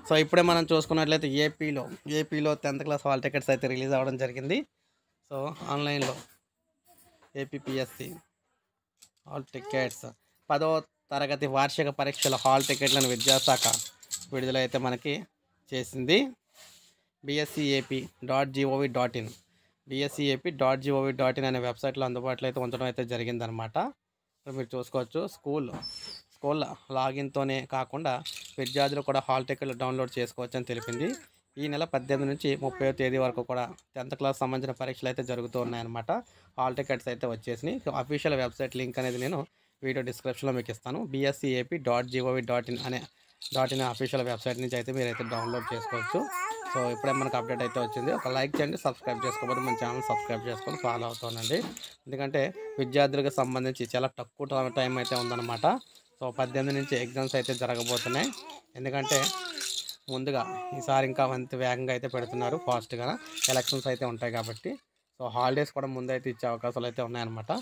So ఇప్పుడే మనం చూసుకున్నట్లయితే ఏపీలో 10th క్లాస్ హాల్ టికెట్స్ అయితే రిలీజ్ అవ్వడం జరిగింది. సో ఆన్లైన్లో ఏపీపీఎస్సి హాల్ టికెట్స్ 10వ తరగతి వార్షిక పరీక్షల హాల్ టికెట్లను విద్యాశాఖ విడుదల అయితే మనకి చేసింది. bscap.gov.in bscap.gov.in అనే వెబ్సైట్లో అందుబాటులో అయితే ఉంచడం అయితే జరిగిందనమాట. మీరు చూసుకోవచ్చు. స్కూల్ లాగిన్తోనే కాకుండా విద్యార్థులు కూడా హాల్ టికెట్లు డౌన్లోడ్ చేసుకోవచ్చు అని తెలిపింది. ఈ నెల 18 నుంచి 30వ తేదీ వరకు కూడా 10th క్లాస్ సంబంధించిన పరీక్షలు అయితే జరుగుతూ ఉన్నాయన్నమాట. హాల్ టికెట్స్ అయితే వచ్చేసినాయి. అఫీషియల్ వెబ్సైట్ లింక్ అనేది నేను వీడియో డిస్క్రిప్షన్లో మీకు ఇస్తాను. bscap.gov.in అనే అఫీషియల్ వెబ్సైట్ నుంచి అయితే మీరైతే డౌన్లోడ్ చేసుకోవచ్చు. సో ఇప్పుడే మనకు అప్డేట్ అయితే వచ్చింది. ఒక లైక్ చేయండి, సబ్స్క్రైబ్ చేసుకోకపోతే మన ఛానల్ సబ్స్క్రైబ్ చేసుకొని ఫాలో అవుతానండి. ఎందుకంటే విద్యార్థులకు సంబంధించి చాలా తక్కువ టైం అయితే ఉందన్నమాట. సో 18 నుంచి ఎగ్జామ్స్ అయితే జరగబోతున్నాయి. ఎందుకంటే ముందుగా ఈసారి ఇంకా అంత వేగంగా అయితే పెడుతున్నారు, ఫాస్ట్గా ఎలక్షన్స్ అయితే ఉంటాయి కాబట్టి. సో హాలిడేస్ కూడా ముందైతే ఇచ్చే అవకాశాలు అయితే ఉన్నాయన్నమాట.